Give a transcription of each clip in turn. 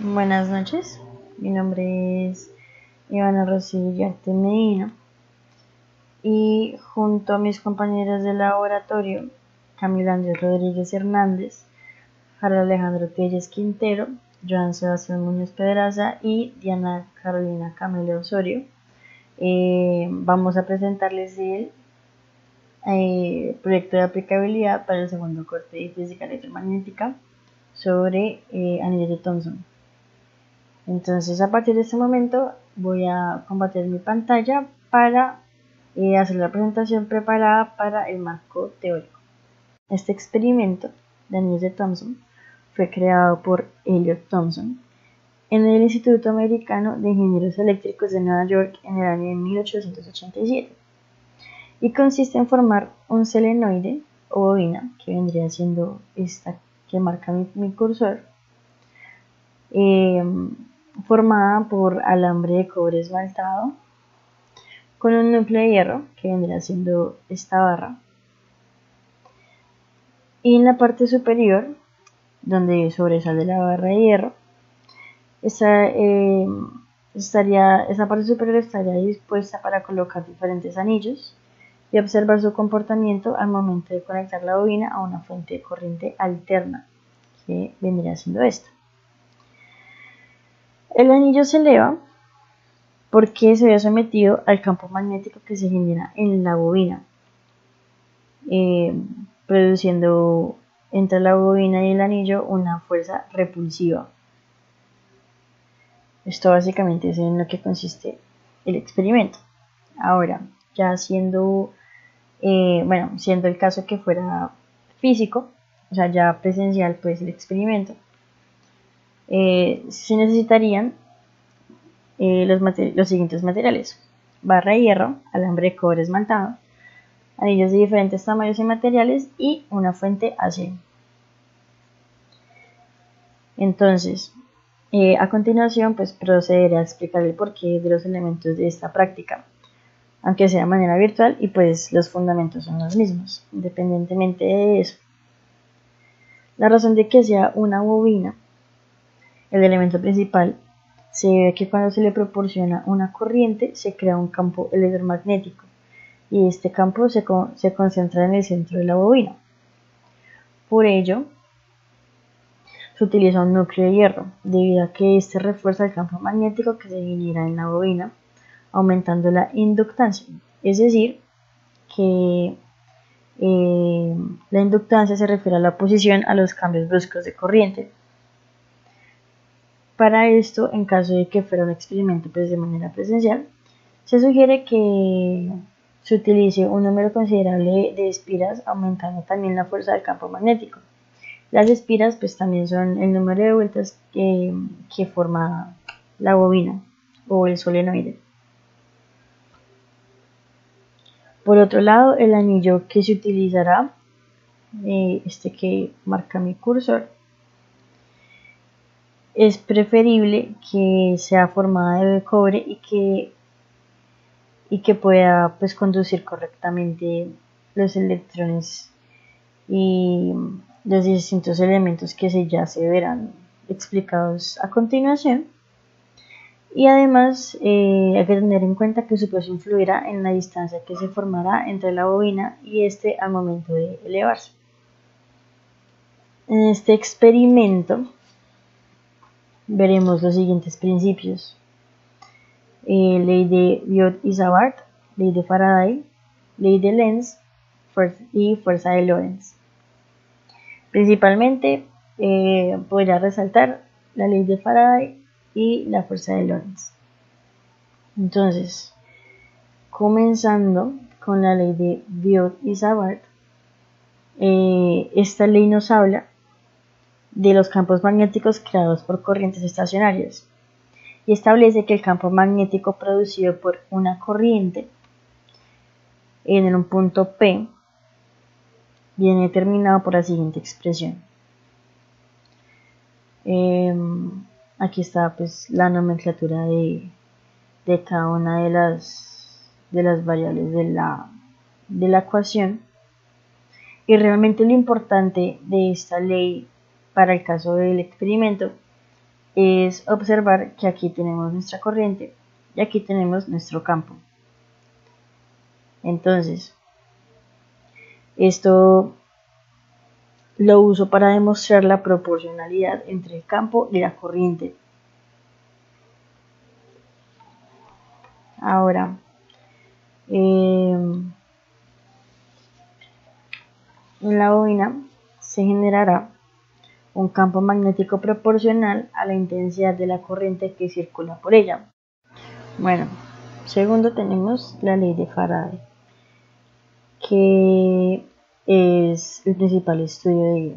Buenas noches, mi nombre es Ivana Rosy Villarte Medina y junto a mis compañeros de laboratorio, Camila Andrés Rodríguez Hernández, Harold Alejandro Telles Quintero, Joan Sebastián Muñoz Pedraza y Diana Carolina Camelo Osorio, vamos a presentarles el proyecto de aplicabilidad para el segundo corte de física electromagnética sobre anillos de Thomson. Entonces, a partir de este momento voy a compartir mi pantalla para hacer la presentación preparada para el marco teórico. Este experimento de anillos de Thomson fue creado por Elliot Thomson en el Instituto Americano de Ingenieros Eléctricos de Nueva York en el año de 1887 y consiste en formar un solenoide o bobina, que vendría siendo esta que marca mi cursor, formada por alambre de cobre esmaltado con un núcleo de hierro, que vendría siendo esta barra, y en la parte superior, donde sobresale la barra de hierro, esa parte superior estaría dispuesta para colocar diferentes anillos y observar su comportamiento al momento de conectar la bobina a una fuente de corriente alterna, que vendría siendo esta. El anillo se eleva porque se ve sometido al campo magnético que se genera en la bobina, produciendo entre la bobina y el anillo una fuerza repulsiva. Esto básicamente es en lo que consiste el experimento. Ahora, ya siendo el caso que fuera físico, o sea, ya presencial, pues el experimento, se necesitarían los siguientes materiales: barra de hierro, alambre de cobre esmaltado, anillos de diferentes tamaños y materiales y una fuente AC. Entonces, a continuación, pues procederé a explicar el porqué de los elementos de esta práctica, aunque sea de manera virtual, y pues los fundamentos son los mismos, independientemente de eso. La razón de que sea una bobina, el elemento principal, se debe a que cuando se le proporciona una corriente se crea un campo electromagnético y este campo se concentra en el centro de la bobina. Por ello, se utiliza un núcleo de hierro, debido a que este refuerza el campo magnético que se genera en la bobina, aumentando la inductancia. Es decir, que la inductancia se refiere a la oposición a los cambios bruscos de corriente. Para esto, en caso de que fuera un experimento de manera presencial, se sugiere que se utilice un número considerable de espiras, aumentando también la fuerza del campo magnético. Las espiras pues también son el número de vueltas que forma la bobina o el solenoide. Por otro lado, el anillo que se utilizará, este que marca mi cursor, es preferible que sea formada de cobre y que pueda pues conducir correctamente los electrones y los distintos elementos que ya se verán explicados a continuación. Y además hay que tener en cuenta que su peso influirá en la distancia que se formará entre la bobina y este al momento de elevarse. En este experimento veremos los siguientes principios: ley de Biot-Savart, ley de Faraday, ley de Lenz y fuerza de Lorentz. Principalmente podría resaltar la ley de Faraday y la fuerza de Lorentz. Entonces, comenzando con la ley de Biot-Savart, esta ley nos habla de los campos magnéticos creados por corrientes estacionarias y establece que el campo magnético producido por una corriente en un punto P viene determinado por la siguiente expresión. Aquí está pues la nomenclatura de cada una de las variables de la ecuación, y realmente lo importante de esta ley para el caso del experimento es observar que aquí tenemos nuestra corriente y aquí tenemos nuestro campo. Entonces, esto lo uso para demostrar la proporcionalidad entre el campo y la corriente. Ahora, en la bobina se generará un campo magnético proporcional a la intensidad de la corriente que circula por ella. Bueno, segundo tenemos la ley de Faraday, que es el principal estudio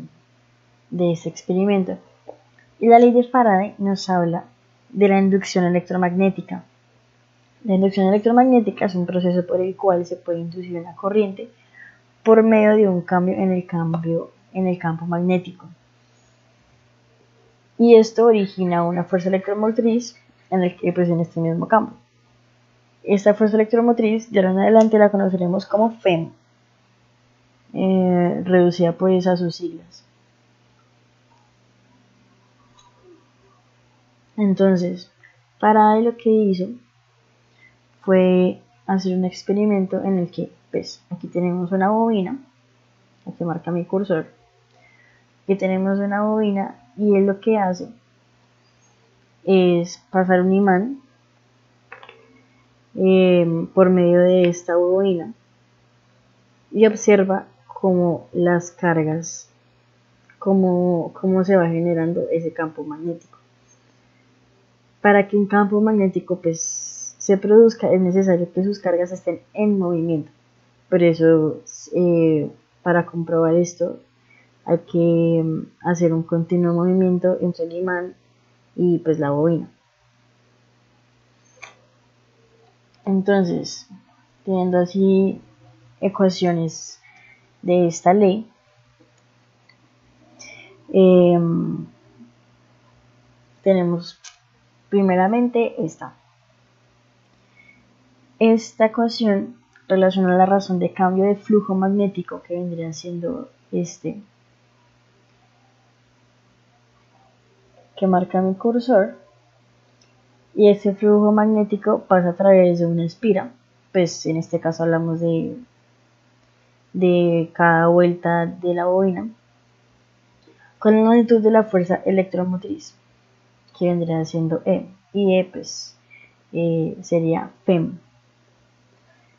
de este experimento. Y la ley de Faraday nos habla de la inducción electromagnética. La inducción electromagnética es un proceso por el cual se puede inducir una corriente por medio de un cambio en el campo magnético. Y esto origina una fuerza electromotriz en este mismo campo. Esta fuerza electromotriz de ahora en adelante la conoceremos como FEM, reducida pues a sus siglas. Entonces, Faraday lo que hizo fue hacer un experimento en el que, pues, aquí tenemos una bobina, aquí marca mi cursor, aquí tenemos una bobina y él lo que hace es pasar un imán por medio de esta bobina y observa cómo las cargas, cómo se va generando ese campo magnético. Para que un campo magnético pues se produzca es necesario que sus cargas estén en movimiento. Por eso, para comprobar esto, hay que hacer un continuo movimiento entre el imán y pues la bobina. Entonces, teniendo así ecuaciones de esta ley, tenemos primeramente esta ecuación relaciona la razón de cambio de flujo magnético, que vendría siendo este que marca mi cursor, y ese flujo magnético pasa a través de una espira. Pues en este caso hablamos de cada vuelta de la bobina con la magnitud de la fuerza electromotriz, que vendría siendo E, y E pues sería FEM.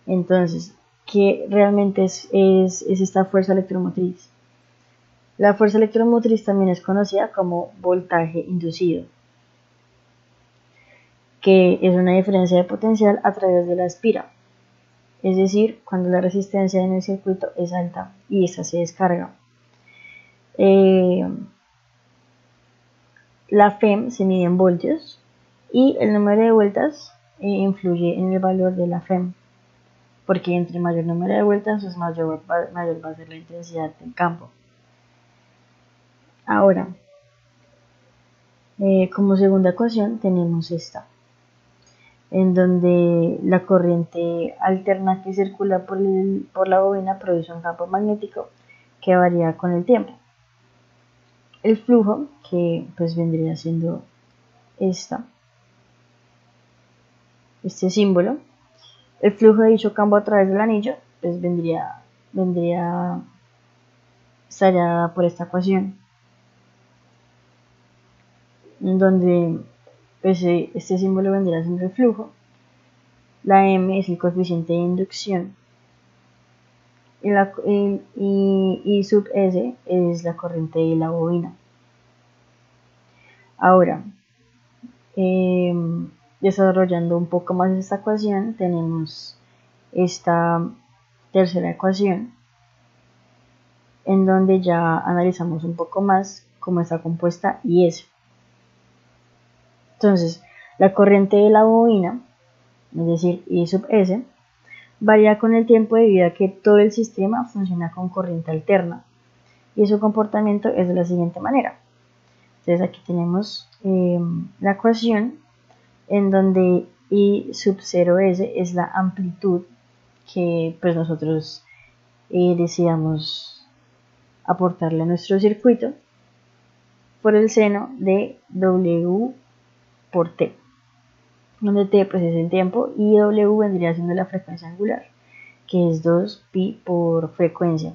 Entonces, ¿qué realmente es esta fuerza electromotriz? La fuerza electromotriz también es conocida como voltaje inducido, que es una diferencia de potencial a través de la espira, es decir, cuando la resistencia en el circuito es alta y esta se descarga. La FEM se mide en voltios y el número de vueltas influye en el valor de la FEM, porque entre mayor número de vueltas, pues mayor va a ser la intensidad del campo. Ahora, como segunda ecuación tenemos esta, en donde la corriente alterna que circula por la bobina produce un campo magnético que varía con el tiempo. El flujo, que pues vendría siendo este símbolo, el flujo de dicho campo a través del anillo, pues estaría por esta ecuación, en donde pues, este símbolo vendría siendo el flujo, la M es el coeficiente de inducción y sub S es la corriente de la bobina. Ahora, desarrollando un poco más esta ecuación, tenemos esta tercera ecuación, en donde ya analizamos un poco más cómo está compuesta IS. Entonces, la corriente de la bobina, es decir, I sub S, varía con el tiempo debido a que todo el sistema funciona con corriente alterna y su comportamiento es de la siguiente manera. Entonces aquí tenemos la ecuación en donde I sub 0S es la amplitud que pues nosotros deseamos aportarle a nuestro circuito, por el seno de W por T, donde T pues es el tiempo y W vendría siendo la frecuencia angular, que es 2pi por frecuencia.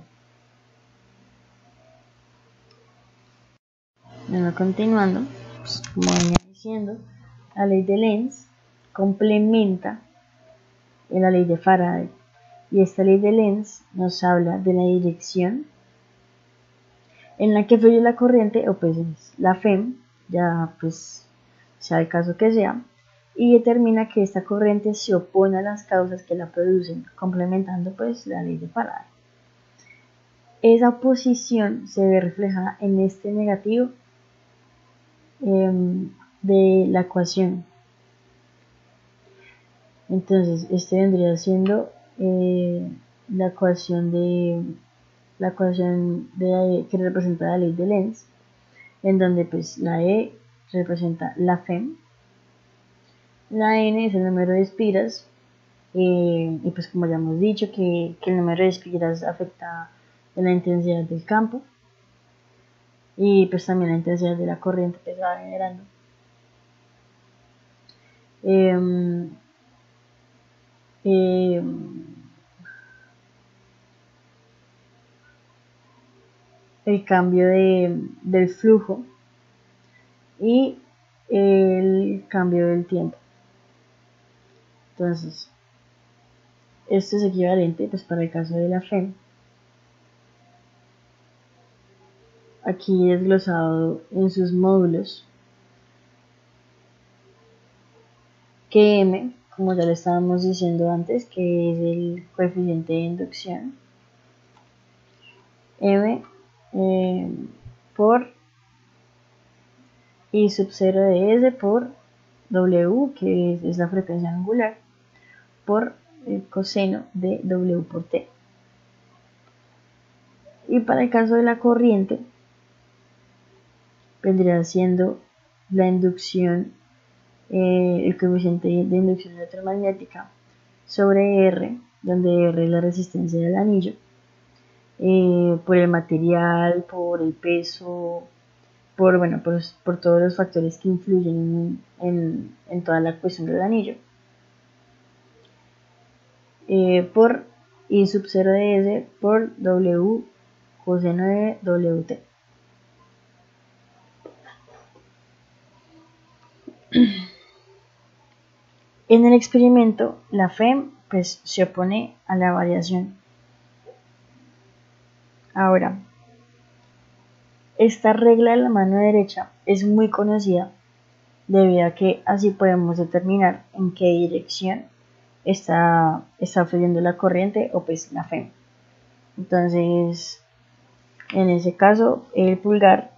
Bueno, continuando, pues, como venía diciendo, la ley de Lenz complementa en la ley de Faraday, y esta ley de Lenz nos habla de la dirección en la que fluye la corriente, o pues la FEM, ya pues sea el caso que sea, y determina que esta corriente se opone a las causas que la producen, complementando pues la ley de Faraday. Esa oposición se ve reflejada en este negativo de la ecuación. Entonces, este vendría siendo la ecuación que representa la ley de Lenz, en donde pues la E representa la FEM, la N es el número de espiras, y pues como ya hemos dicho que el número de espiras afecta la intensidad del campo y pues también la intensidad de la corriente que se va generando. El cambio del flujo y el cambio del tiempo. Entonces, esto es equivalente pues para el caso de la FEM. Aquí desglosado en sus módulos, que M, como ya le estábamos diciendo antes, que es el coeficiente de inducción, M por I sub 0 de S por W, que es la frecuencia angular, por el coseno de W por T. Y para el caso de la corriente, vendría siendo la inducción, el coeficiente de inducción electromagnética sobre R, donde R es la resistencia del anillo, por el material, por el peso, por todos los factores que influyen en toda la cuestión del anillo, por I sub 0 de S por W coseno de WT. En el experimento, la FEM pues, se opone a la variación. Ahora, esta regla de la mano derecha es muy conocida debido a que así podemos determinar en qué dirección está fluyendo la corriente o pues la FEM. Entonces, en ese caso, el pulgar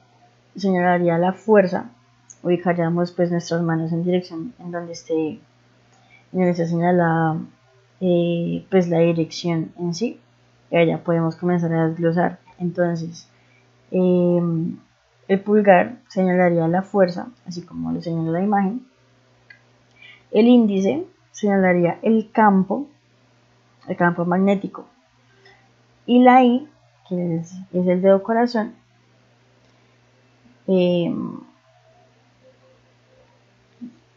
señalaría la fuerza, ubicaríamos pues nuestras manos en dirección en donde esté señalada pues la dirección en sí, y allá podemos comenzar a desglosar. Entonces, el pulgar señalaría la fuerza, así como lo señala la imagen. El índice señalaría el campo magnético. Y la I, que es el dedo corazón,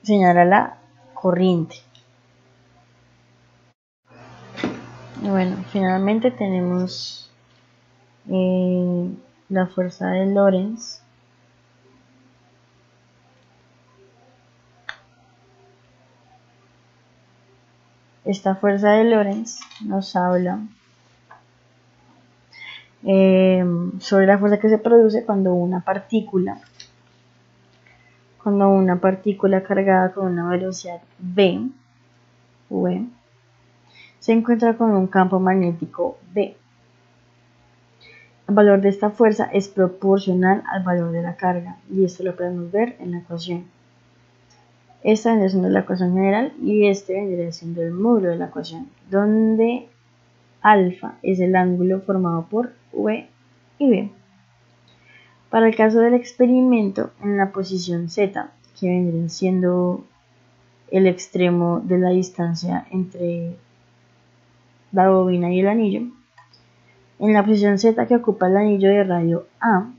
señala la corriente. Y bueno, finalmente tenemos la fuerza de Lorentz. Esta fuerza de Lorentz nos habla sobre la fuerza que se produce cuando una partícula cargada con una velocidad v se encuentra con un campo magnético B. El valor de esta fuerza es proporcional al valor de la carga, y esto lo podemos ver en la ecuación. Esta vendría siendo la ecuación general y este vendría siendo el módulo de la ecuación, donde alfa es el ángulo formado por V y B. Para el caso del experimento, en la posición Z, que vendría siendo el extremo de la distancia entre la bobina y el anillo, en la posición Z que ocupa el anillo de radio A,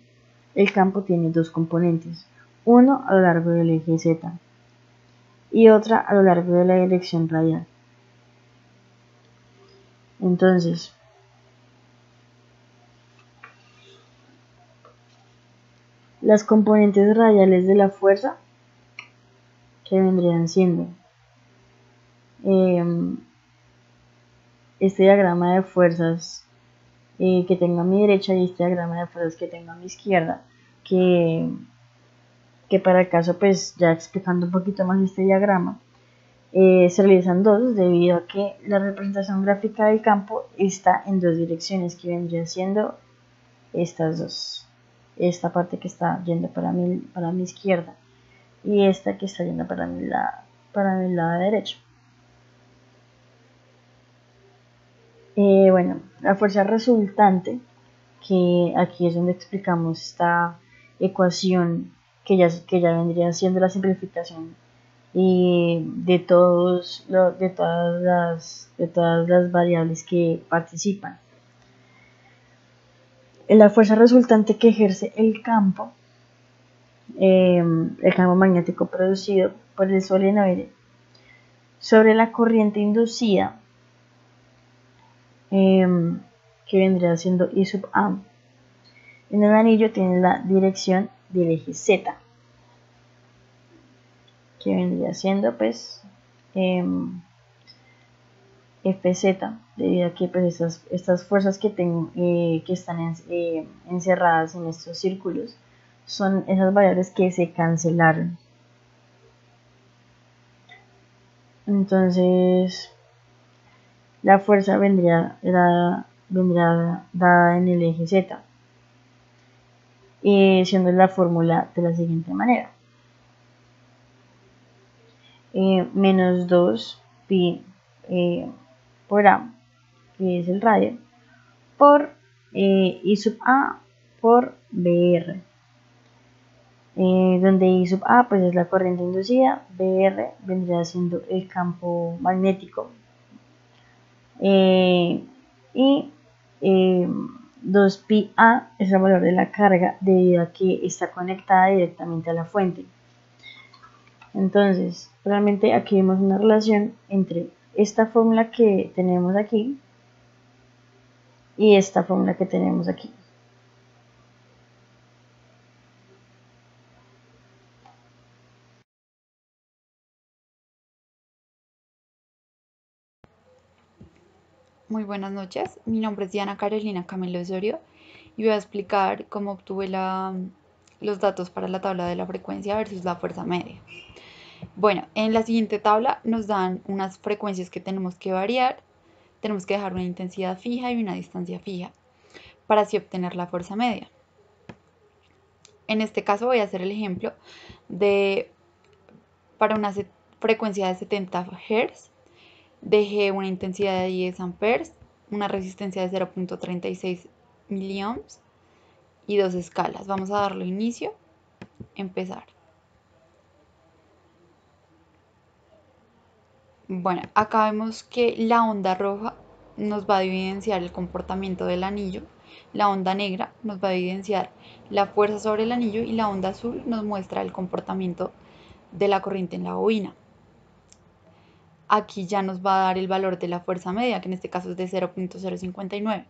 el campo tiene dos componentes, uno a lo largo del eje Z y otra a lo largo de la dirección radial. Entonces, las componentes radiales de la fuerza, que vendrían siendo este diagrama de fuerzas que tengo a mi derecha y este diagrama de fuerzas que tengo a mi izquierda, que para el caso, pues ya explicando un poquito más este diagrama, se realizan dos debido a que la representación gráfica del campo está en dos direcciones, que vendrían siendo estas dos, esta parte que está yendo para mi izquierda y esta que está yendo para mi lado derecho. Bueno, la fuerza resultante, que aquí es donde explicamos esta ecuación que ya vendría siendo la simplificación de todas las variables que participan. La fuerza resultante que ejerce el campo magnético producido por el solenoide sobre la corriente inducida, que vendría siendo I sub A, en el anillo tiene la dirección del eje Z, que vendría siendo pues Fz, debido a que pues estas fuerzas que tengo, que están encerradas en estos círculos, son esas variables que se cancelaron. Entonces, la fuerza vendrá dada en el eje Z, siendo la fórmula de la siguiente manera. Menos 2 pi por A, que es el radio, por I sub A por BR, donde I sub A pues es la corriente inducida, BR vendría siendo el campo magnético, y 2pi A es el valor de la carga debido a que está conectada directamente a la fuente. Entonces, realmente aquí vemos una relación entre esta fórmula que tenemos aquí y esta fórmula que tenemos aquí. Muy buenas noches, mi nombre es Diana Carolina Camilo Osorio y voy a explicar cómo obtuve los datos para la tabla de la frecuencia versus la fuerza media. Bueno, en la siguiente tabla nos dan unas frecuencias que tenemos que variar, tenemos que dejar una intensidad fija y una distancia fija para así obtener la fuerza media. En este caso voy a hacer el ejemplo para una frecuencia de 70 Hz, dejé una intensidad de 10 amperes, una resistencia de 0.36 miliohms y dos escalas. Vamos a darle inicio, empezar. Bueno, acá vemos que la onda roja nos va a evidenciar el comportamiento del anillo, la onda negra nos va a evidenciar la fuerza sobre el anillo y la onda azul nos muestra el comportamiento de la corriente en la bobina. Aquí ya nos va a dar el valor de la fuerza media, que en este caso es de 0.059.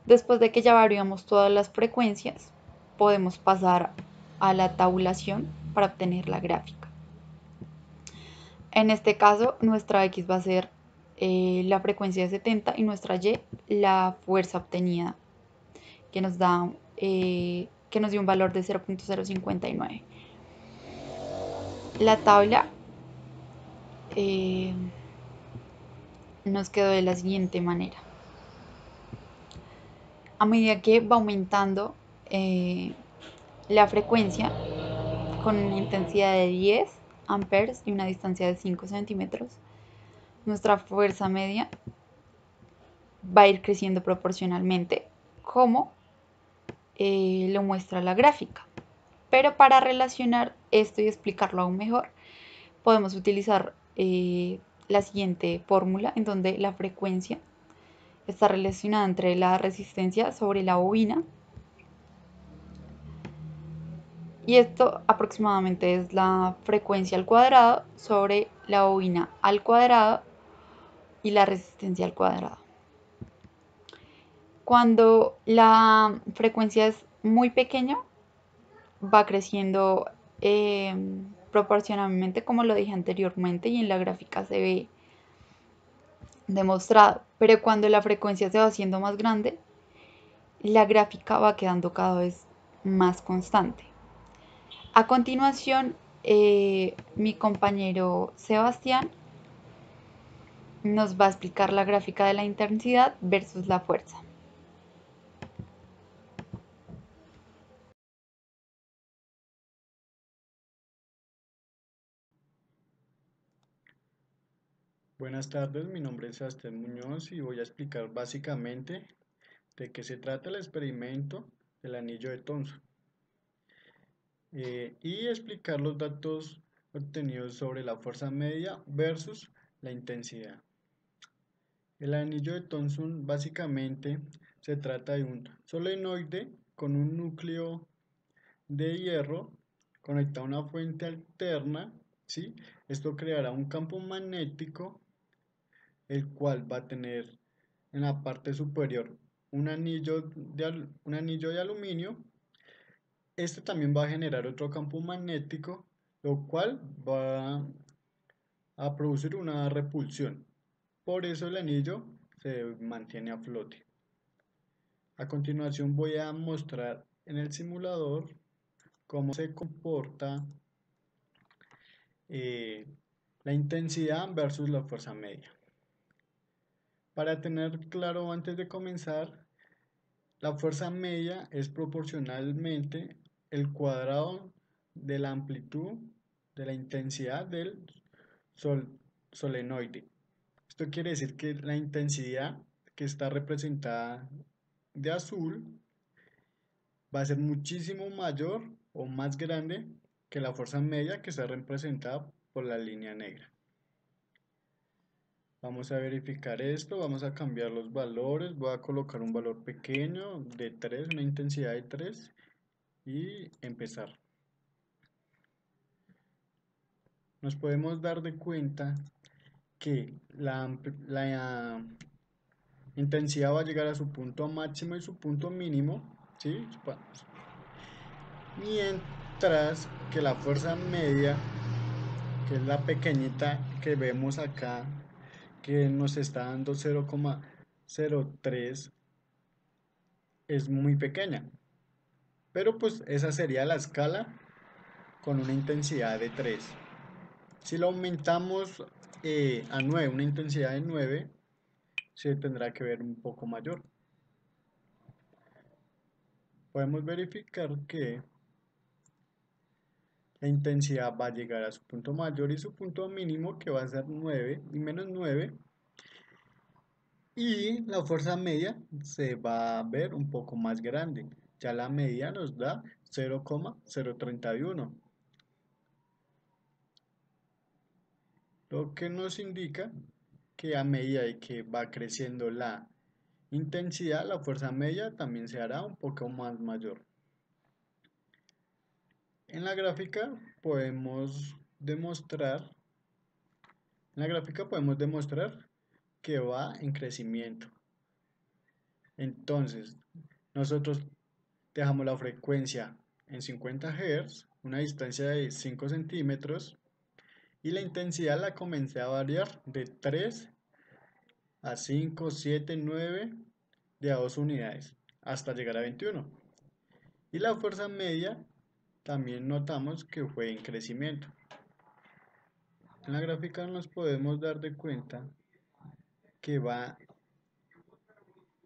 Después de que ya variamos todas las frecuencias, podemos pasar a la tabulación para obtener la gráfica. En este caso, nuestra X va a ser la frecuencia de 70 y nuestra Y la fuerza obtenida, que nos dio un valor de 0.059. La tabla nos quedó de la siguiente manera. A medida que va aumentando la frecuencia con una intensidad de 10 amperes y una distancia de 5 centímetros, nuestra fuerza media va a ir creciendo proporcionalmente como lo muestra la gráfica. Pero para relacionar esto y explicarlo aún mejor, podemos utilizar la siguiente fórmula en donde la frecuencia está relacionada entre la resistencia sobre la bobina Y esto aproximadamente es la frecuencia al cuadrado sobre la bobina al cuadrado y la resistencia al cuadrado. Cuando la frecuencia es muy pequeña, va creciendo proporcionalmente, como lo dije anteriormente, y en la gráfica se ve demostrado. Pero cuando la frecuencia se va haciendo más grande, la gráfica va quedando cada vez más constante. A continuación, mi compañero Sebastián nos va a explicar la gráfica de la intensidad versus la fuerza. Buenas tardes, mi nombre es Sebastián Muñoz y voy a explicar básicamente de qué se trata el experimento del anillo de Thomson y explicar los datos obtenidos sobre la fuerza media versus la intensidad. El anillo de Thomson básicamente se trata de un solenoide con un núcleo de hierro conectado a una fuente alterna, ¿sí? Esto creará un campo magnético el cual va a tener en la parte superior un anillo de aluminio. Este también va a generar otro campo magnético, lo cual va a producir una repulsión. Por eso el anillo se mantiene a flote. A continuación voy a mostrar en el simulador cómo se comporta eh, la intensidad versus la fuerza media. Para tener claro antes de comenzar, la fuerza media es proporcionalmente el cuadrado de la amplitud de la intensidad del sol- solenoide. Esto quiere decir que la intensidad que está representada de azul va a ser muchísimo mayor o más grande que la fuerza media que está representada por la línea negra. Vamos a verificar esto, vamos a cambiar los valores, voy a colocar un valor pequeño de 3, una intensidad de 3 y empezar. Nos podemos dar de cuenta que la intensidad va a llegar a su punto máximo y su punto mínimo, ¿sí? Mientras que la fuerza media, que es la pequeñita que vemos acá, que nos está dando 0,03, es muy pequeña. Pero pues esa sería la escala con una intensidad de 3. Si lo aumentamos a 9, una intensidad de 9, se tendrá que ver un poco mayor. Podemos verificar que la intensidad va a llegar a su punto mayor y su punto mínimo, que va a ser 9 y menos 9, y la fuerza media se va a ver un poco más grande. Ya la media nos da 0,031, lo que nos indica que a medida de que va creciendo la intensidad, la fuerza media también se hará un poco más mayor. En la gráfica podemos demostrar, en la gráfica podemos demostrar que va en crecimiento. Entonces, nosotros dejamos la frecuencia en 50 Hz, una distancia de 5 centímetros, y la intensidad la comencé a variar de 3 a 5, 7, 9, de a 2 unidades, hasta llegar a 21. Y la fuerza media también notamos que fue en crecimiento. En la gráfica nos podemos dar de cuenta que va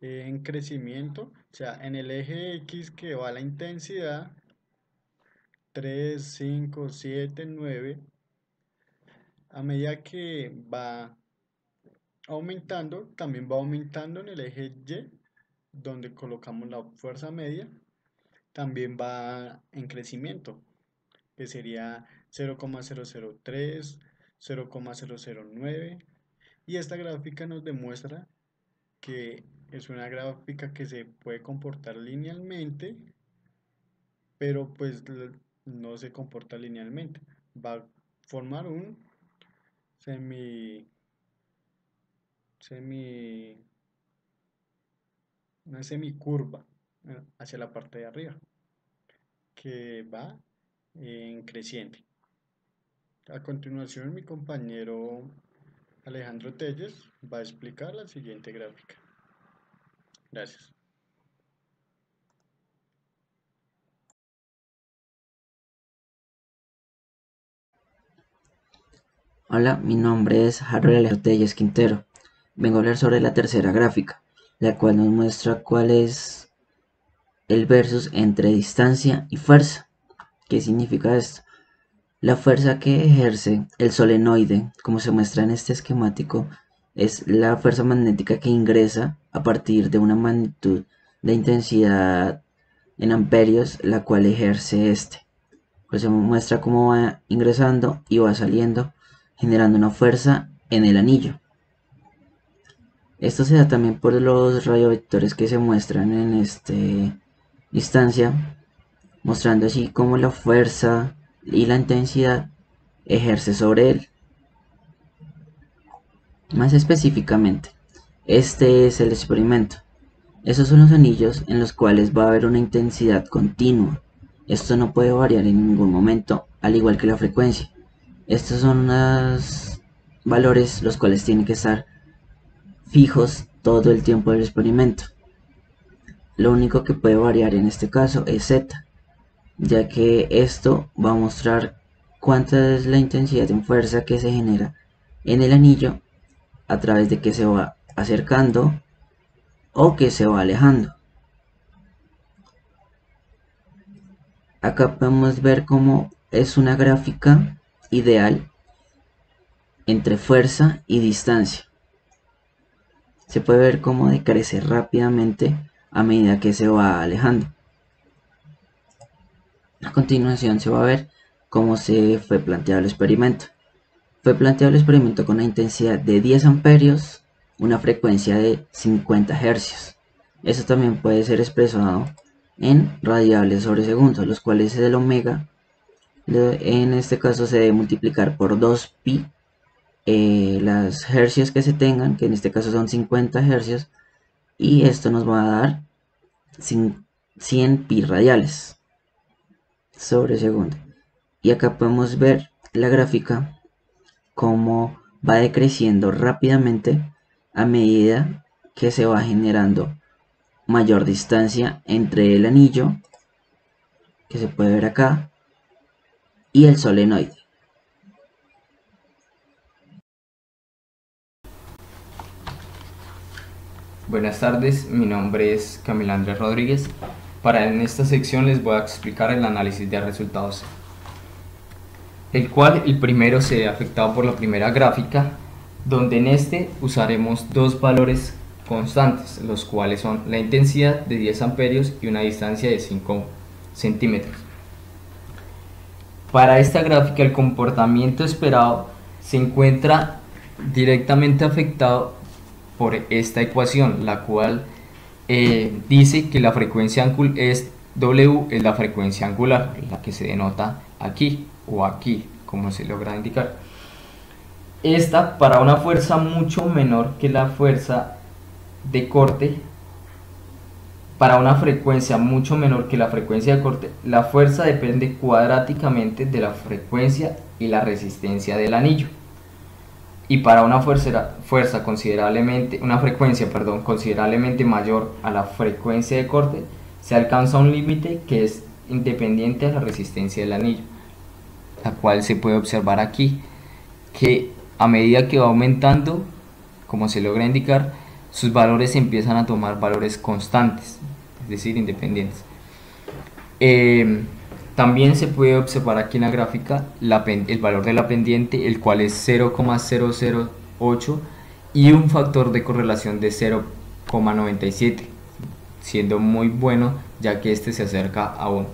en crecimiento, o sea, en el eje X que va la intensidad 3, 5, 7, 9, a medida que va aumentando, también va aumentando en el eje Y, donde colocamos la fuerza media, también va en crecimiento, que sería 0,003, 0,009, y esta gráfica nos demuestra que es una gráfica que se puede comportar linealmente, pero pues no se comporta linealmente, va a formar un semi, semi, una semicurva hacia la parte de arriba, que va en creciente. A continuación, mi compañero Alejandro Telles va a explicar la siguiente gráfica. Gracias. Hola, mi nombre es Harold Alejandro Telles Quintero. Vengo a hablar sobre la tercera gráfica, la cual nos muestra cuál es el versus entre distancia y fuerza. ¿Qué significa esto? La fuerza que ejerce el solenoide, como se muestra en este esquemático, es la fuerza magnética que ingresa a partir de una magnitud de intensidad en amperios, la cual ejerce este. Pues se muestra cómo va ingresando y va saliendo, generando una fuerza en el anillo. Esto se da también por los radiovectores que se muestran en esta instancia, mostrando así cómo la fuerza y la intensidad ejerce sobre él. Más específicamente, este es el experimento. Esos son los anillos en los cuales va a haber una intensidad continua. Esto no puede variar en ningún momento, al igual que la frecuencia. Estos son los valores los cuales tienen que estar fijos todo el tiempo del experimento. Lo único que puede variar en este caso es Z, ya que esto va a mostrar cuánta es la intensidad en fuerza que se genera en el anillo a través de que se va acercando o que se va alejando. Acá podemos ver cómo es una gráfica ideal entre fuerza y distancia. Se puede ver cómo decrece rápidamente a medida que se va alejando. A continuación se va a ver cómo se fue planteado el experimento. Fue planteado el experimento con una intensidad de 10 amperios, una frecuencia de 50 Hz. Eso también puede ser expresado en radianes sobre segundo, los cuales es el omega. En este caso se debe multiplicar por 2pi las hercios que se tengan, que en este caso son 50 hercios, y esto nos va a dar 100 pi radiales sobre segundo. Y acá podemos ver la gráfica cómo va decreciendo rápidamente a medida que se va generando mayor distancia entre el anillo, que se puede ver acá, y el solenoide. Buenas tardes, mi nombre es Camilo Andrés Rodríguez. En esta sección les voy a explicar el análisis de resultados, el cual el primero se ve afectado por la primera gráfica, donde en este usaremos dos valores constantes, los cuales son la intensidad de 10 amperios y una distancia de 5 centímetros. Para esta gráfica el comportamiento esperado se encuentra directamente afectado por esta ecuación, la cual dice que la frecuencia es W, es la frecuencia angular, la que se denota aquí o aquí, como se logra indicar. Esta, para una fuerza mucho menor que la fuerza de corte, para una frecuencia mucho menor que la frecuencia de corte, la fuerza depende cuadráticamente de la frecuencia y la resistencia del anillo. Y para una frecuencia considerablemente mayor a la frecuencia de corte, se alcanza un límite que es independiente a la resistencia del anillo, la cual se puede observar aquí, que a medida que va aumentando, como se logra indicar, sus valores empiezan a tomar valores constantes, es decir, independientes. También se puede observar aquí en la gráfica el valor de la pendiente, el cual es 0,008 y un factor de correlación de 0,97, siendo muy bueno ya que este se acerca a 1.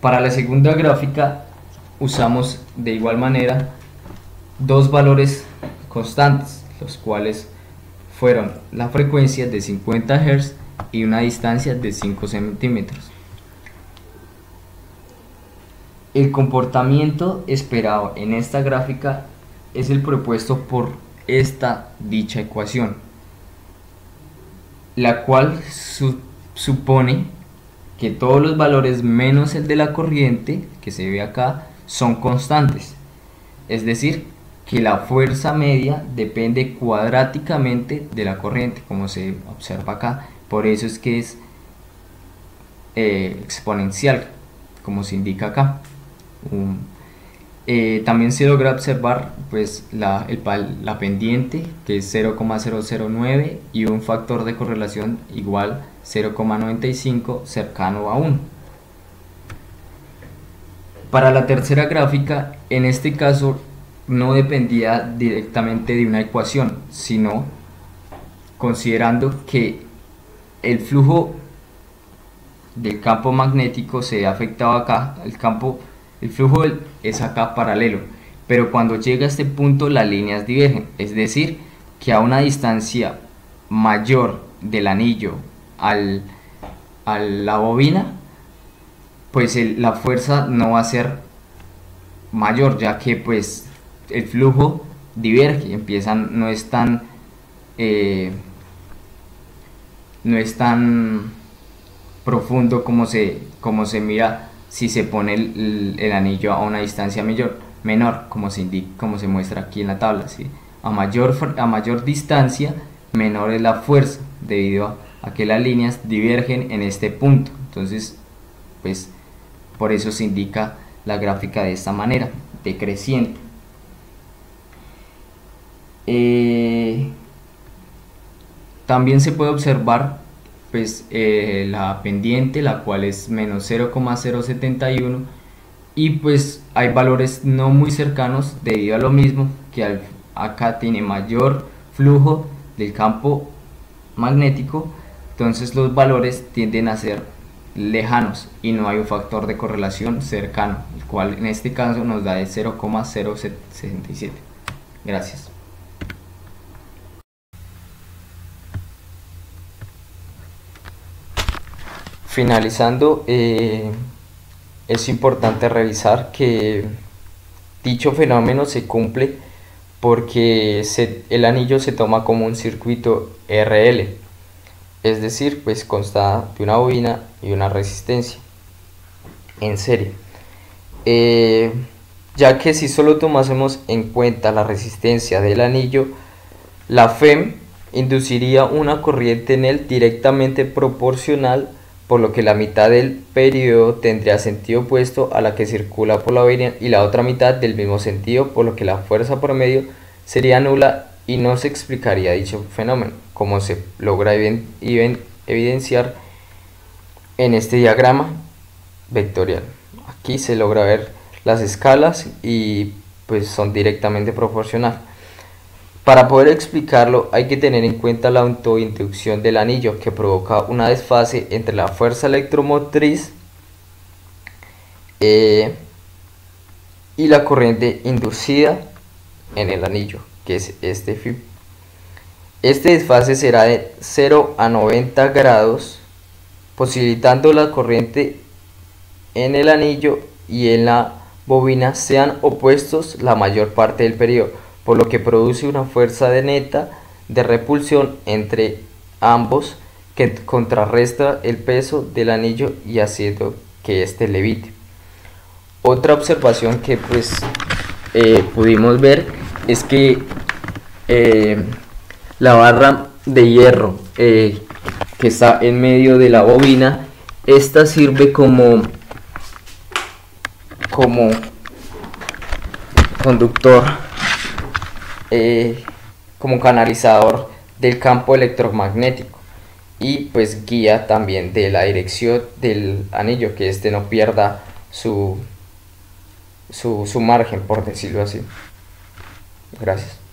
Para la segunda gráfica usamos de igual manera dos valores constantes, los cuales fueron la frecuencia de 50 Hz y una distancia de 5 centímetros. El comportamiento esperado en esta gráfica es el propuesto por esta dicha ecuación, la cual supone que todos los valores menos el de la corriente, que se ve acá, son constantes. Es decir, que la fuerza media depende cuadráticamente de la corriente, como se observa acá. Por eso es que es exponencial, como se indica acá. También se logra observar pues la pendiente, que es 0,009, y un factor de correlación igual 0,95 cercano a 1. Para la tercera gráfica, en este caso no dependía directamente de una ecuación, sino considerando que el flujo del campo magnético se afectaba acá, el flujo es acá paralelo, pero cuando llega a este punto las líneas divergen, es decir, que a una distancia mayor del anillo a la bobina, pues la fuerza no va a ser mayor, ya que pues el flujo diverge, no es tan profundo como se mira si se pone el anillo a una distancia menor, como se muestra aquí en la tabla, ¿sí? A mayor distancia, menor es la fuerza, debido a que las líneas divergen en este punto. Entonces, pues, por eso se indica la gráfica de esta manera, decreciente. También se puede observar pues la pendiente, la cual es menos 0,071, y pues hay valores no muy cercanos debido a lo mismo que acá tiene mayor flujo del campo magnético, entonces los valores tienden a ser lejanos y no hay un factor de correlación cercano, el cual en este caso nos da de 0,067. Gracias. Finalizando, es importante revisar que dicho fenómeno se cumple porque el anillo se toma como un circuito RL, es decir, pues consta de una bobina y una resistencia en serie. Ya que si solo tomásemos en cuenta la resistencia del anillo, la FEM induciría una corriente en él directamente proporcional, por lo que la mitad del periodo tendría sentido opuesto a la que circula por la bobina y la otra mitad del mismo sentido, por lo que la fuerza promedio sería nula y no se explicaría dicho fenómeno, como se logra evidenciar en este diagrama vectorial. Aquí se logra ver las escalas y pues son directamente proporcionales. Para poder explicarlo hay que tener en cuenta la autoinducción del anillo, que provoca una desfase entre la fuerza electromotriz y la corriente inducida en el anillo, que es este phi. Este desfase será de 0 a 90 grados, posibilitando la corriente en el anillo y en la bobina sean opuestos la mayor parte del periodo, por lo que produce una fuerza neta de repulsión entre ambos que contrarresta el peso del anillo y haciendo que éste levite. Otra observación que pues pudimos ver es que la barra de hierro que está en medio de la bobina, esta sirve como conductor, como canalizador del campo electromagnético, y pues guía también de la dirección del anillo, que este no pierda su margen, por decirlo así. Gracias.